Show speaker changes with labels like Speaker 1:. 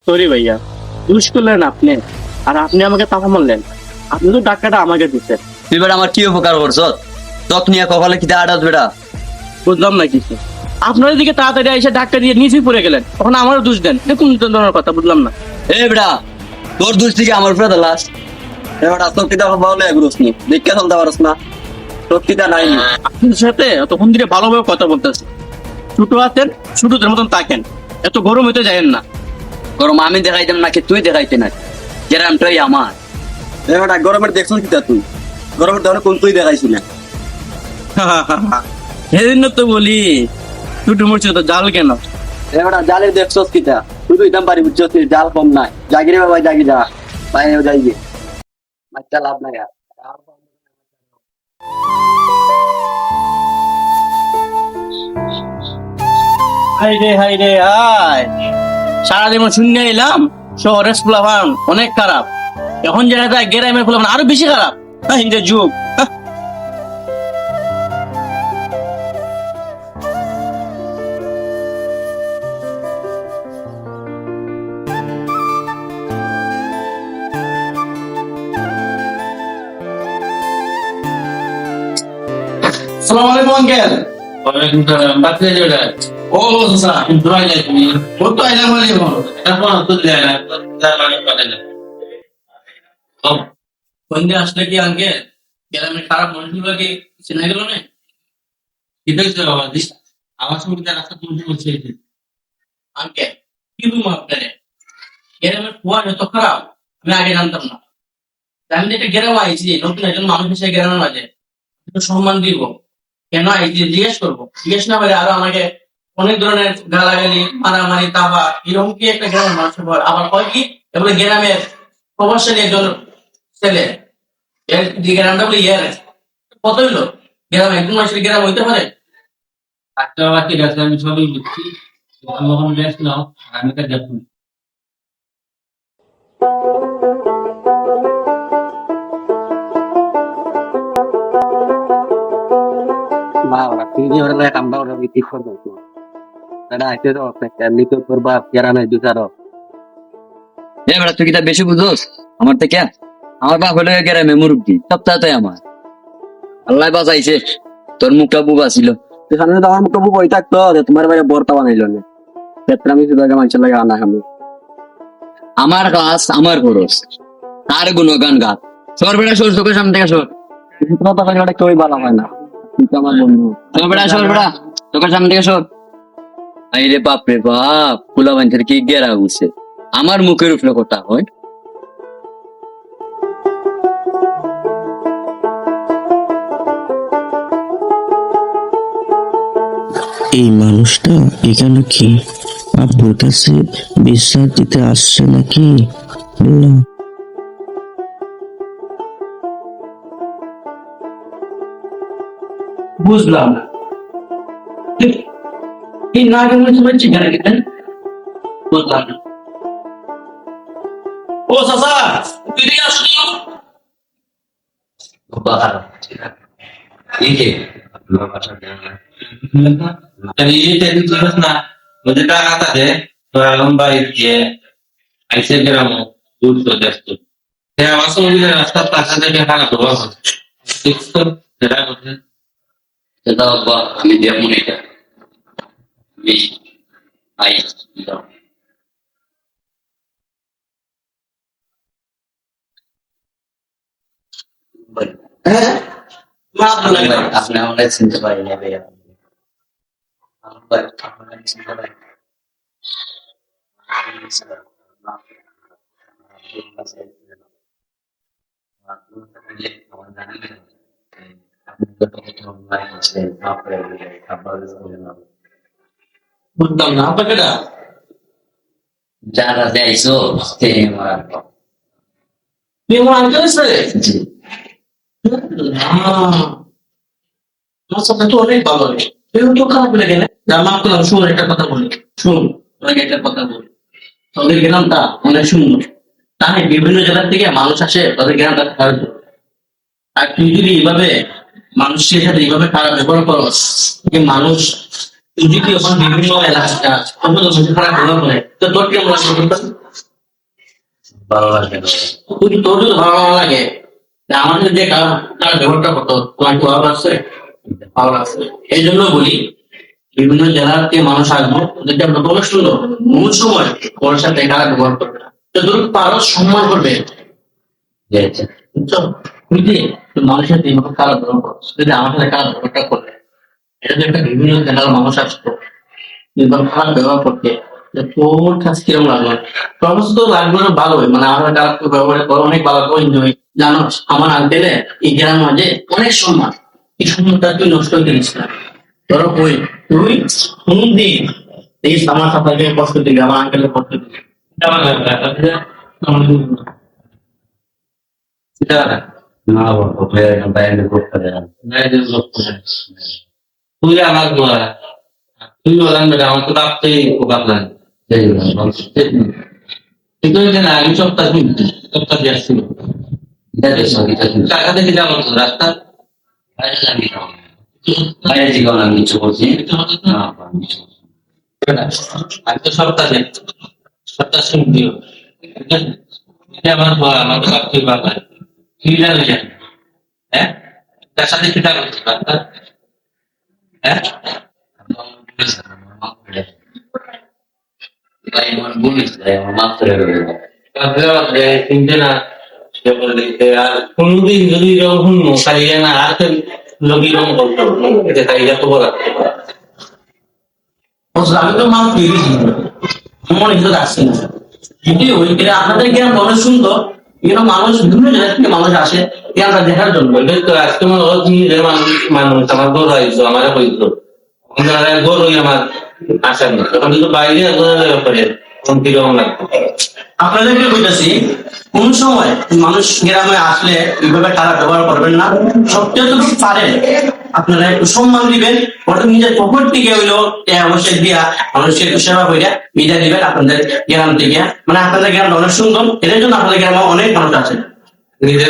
Speaker 1: Sorry ভাইয়া, দুষ করলেন আপনি, আর আপনি আমাকে তাফা মারলেন। আপনি তো টাকাটা আমাকে দিচ্ছেন।
Speaker 2: তুই বেটা আমার কি উপকার করছ? তক নিয়ে কপালে কি আড়াত বেটা?
Speaker 1: বুঝলাম না কিছু। আপনার দিকে তাড়াতাড়ি এসে ধাক্কা দিয়ে নিচে পড়ে গেলেন, তখন আমারও দোষ দেন। কোন ধরনের কথা বুঝলাম না।
Speaker 2: এ বেটা, তোর দুষ থেকে আমার উপরে লাশ। এবার শক্তিটা বলে এগুলোস নি দেখে চলতে পারস না, শক্তিটা নাই নি।
Speaker 1: আপনার সাথে তখন দিকে ভালোভাবে কথা বলতেছে। ছোট আছেন, ছোটদের মতন তাকেন, এত গরম হতে যায়েন না।
Speaker 2: গরম আমি দেখাইতাম নাকি তুই দেখাইতে না? গ্রামটাই আমার। এবার গরমের দেখছিস কিটা তুই? গরমের ধরে কোন তুই দেখাইছি না?
Speaker 1: সেদিন তো বলি ছোট মরছে তো জাল কেন।
Speaker 2: এবার জালের দেখছস কিটা? তুই তো ইদাম পারি বুঝছস, জাল কম নাই। জাগি রে বাবা, জাগি যা বাইরে যাইবে, বাচ্চা লাভ নাই আর।
Speaker 1: হাই রে হাই রে হাই, সারাদিন শূন্য এলাম। শহরের ফুলাফান অনেক খারাপ, এখন যেটা যায় গ্রামের ফুলাফান আরো বেশি খারাপ। হ্যাঁ, এই যে যুগ। সালাম আলাইকুম আঙ্কেল।
Speaker 3: ওয়ালাইকুম সালাম। বাচ্চা যেটা
Speaker 1: ও স্যার,
Speaker 3: দোয়াই যায় তুমি
Speaker 1: ও তো আইলাম আলাইকুম।
Speaker 3: এখন তো যায় না, যায় না পারে না। ও
Speaker 1: সন্ধ্যে আসলে কি আঙ্কেল গ্রামের খারাপ মানুষগুলোকে চেনা গেল না?
Speaker 3: কি দেখছো বাবা? আমার সঙ্গে রাস্তা তুমি বলছে
Speaker 1: আঙ্কেল কি বলবো আপনারে, গ্রামের কুয়া যত খারাপ আমি আগে জানতাম না। আমি যে একটা গ্রামে আইছি, নতুন একজন মানুষ এসে গ্রামের মাঝে একটু সম্মান দিব, কেন আইছি জিজ্ঞেস করবো। জিজ্ঞেস না করে আরো আমাকে অনেক ধরনের গালাগালি, মারামারি, তাবা, এরকম কি একটা গ্রামের মানুষের পর আবার কয় কি এগুলো গ্রামের প্রভাবশালী একজন ছেলে, এর যে গ্রামটা বলে ইয়ার কত হইলো গ্রামে একজন মানুষের গ্রাম হইতে পারে?
Speaker 3: আচ্ছা বাবা, ঠিক আছে, আমি সবই বুঝছি। তুমি যখন রেস্ট নাও, আমি তো দেখুন।
Speaker 2: বাবা তুই যে ওরা কামটা ওরা ঠিক করে দাও। দাদা আইতে তো এমনি তো তোর বাপ গ্রামে দুসারো। এ বেটা তুই কি তা বেশি বুঝোস আমার থেকে? আমার বাপ হলো গ্রামে মুরব্বী, সপ্তাহতে আমার। আল্লাহ বাঁচাইছে, তোর মুখটা বুবা ছিল। তুই সামনে তো আমার মুখটা বুবা হয়ে থাকতো, তোমার বাইরে বর্তা বানাইলো না। আমি শুধু মানুষের লাগে আনা খামি। আমার কাজ আমার খরচ, তার গুণগান গাত। সর বেটা সর, চোখের সামনে থেকে সর। কথা বলে ওটা কেউই ভালো হয় না। তুই তো আমার বন্ধু। সর বেটা সর, বেটা চোখের সামনে থেকে সর। আই রে বাপ রে বাপ, ফুলা মানুষের কি গেরা উঠছে আমার মুখের উপরে কথা হয়।
Speaker 4: এই মানুষটা এখানে কি আব্বুর কাছে বিশ্বাস দিতে আসছে নাকি? বললাম
Speaker 1: বুঝলাম না, এই নাগের মধ্যে সবাই ঠিকানা দিতেন, বুঝলাম না। ও চাচা, এদিকে আসুন।
Speaker 3: না ওদের টাকা থাকে তো লম্বা দিয়ে আইসে গ্রাম দূর চলে আসতো। আমার সঙ্গে রাস্তার পাশে থেকে টাকা দেওয়া হয় দেখছো সেটা করছে।
Speaker 2: সেটা বাবা আমি দেখুন এটা আমি আই দাও।
Speaker 1: হ্যাঁ, মাফ করবেন।
Speaker 2: আপনি আমাকে চিনতে পারি না ভাইয়া। আপনাকে চিনতে পারি
Speaker 1: বুঝলাম না আপনাকে না।
Speaker 2: যারা দেয়ছো সে আমার
Speaker 1: তুই আমার আঙ্কেল আছে?
Speaker 2: জি।
Speaker 1: আমার সাথে তো অনেক ভালো লাগে, তুই তো খারাপ লেগে না। যা মাফ করলাম, শুন একটা কথা বলি, শুন তোকে একটা কথা বলি। তোদের গ্রামটা অনেক সুন্দর, তাই বিভিন্ন জায়গা থেকে মানুষ আসে তোদের গ্রামটা খারাপ। আর তুই যদি এইভাবে মানুষের সাথে এইভাবে খারাপ ব্যবহার করস, মানুষ তুই যদি এখন বিভিন্ন এলাকা খারাপ ব্যবহার করে তো তোর কেমন লাগবে?
Speaker 3: ভালো লাগে না।
Speaker 1: তুই তোর যদি ভালো না লাগে তা আমাদের যে তার ব্যবহারটা করতো তোমার কি ভালো লাগছে? ভালো লাগছে। এই জন্য বলি বিভিন্ন জেলার থেকে মানুষ আসবো ওদেরকে আমরা বলে সুন্দর কোন সময় ওর সাথে খারাপ ব্যবহার করবে না। যতটুকু পারো সম্মান করবে, বুঝছো? বুঝলি মানুষের সাথে এইভাবে খারাপ ব্যবহার করো, যদি আমার সাথে খারাপ ব্যবহারটা করবে এটা যে একটা বিভিন্ন জেলার মানুষ আসতো কিন্তু খারাপ ব্যবহার করতে যে তোর কাছে কিরকম লাগলো? প্রবাস তো লাগলো না ভালোই, মানে আমার খারাপ ব্যবহার করে অনেক ভালো এনজয়। জানো আমার আঙ্কেলে এই গ্রাম মাঝে অনেক সম্মান, এই সম্মানটা তুই নষ্ট করে দিস না। ধরো ওই তুই কোনদিন এই আমার সাথে কষ্ট দিবি, আমার আঙ্কেলের কষ্ট দিবি,
Speaker 3: কেমন লাগবে আপনাদের? সেটা না।
Speaker 2: না বাবা বাইরে করতে পারে না।
Speaker 3: বাইরের লোক করে। তুই আমার গোয়া, তুই বলেন বেটা আমার তো ভাবতেই উপকার নাই।
Speaker 2: সেই মানুষ
Speaker 3: কিন্তু ওই যে না আমি সপ্তাহ দিয়ে আসছিল টাকা দেখে যাবো তো রাস্তা
Speaker 2: বাইরে থেকে আমি কিছু বলছি না
Speaker 3: আমি তো সপ্তাহ শুনতিও এটা আমার বলা আমার তো ভাবতেই পারবে তুই জানি জানি হ্যাঁ তার সাথে কি টাকা রাস্তা হ্যাঁ
Speaker 2: তাই আমার বলিস তাই আমার মাফ করে দেবে
Speaker 3: চিনতে না আর কোনদিন যদি যখন খাইয়ে না আর লগি রং করতো খাইয়া তো বলা
Speaker 1: আমি তো মানুষ দিয়েছি মনে কিন্তু রাখছি না। যদি ওই আপনাদের গ্রাম অনেক সুন্দর, এখানে মানুষ বিভিন্ন জায়গা থেকে মানুষ আসে গ্রামটা দেখার জন্য।
Speaker 3: বললে তো আজকে মানুষ আমার গরু আইসো আমার হইতো গরুই আমার আসার না তখন কিন্তু বাইরে করে তখন কিরকম লাগতো।
Speaker 1: আপনাদেরকে বলতেছি কোন সময় মানুষ গ্রামে আসলে এইভাবে খারাপ ব্যবহার করবেন না, সবচেয়ে যতটুকু পারেন আপনারা একটু সম্মান দিবেন, ওটা নিজের পকেট থেকে হইলো অবশ্যই দিয়া মানুষকে একটু সেবা করে বিদায় দিবেন আপনাদের গ্রাম থেকে। মানে আপনাদের গ্রামটা অনেক সুন্দর, এটার জন্য আপনাদের গ্রামে অনেক মানুষ আছে।
Speaker 3: নিজের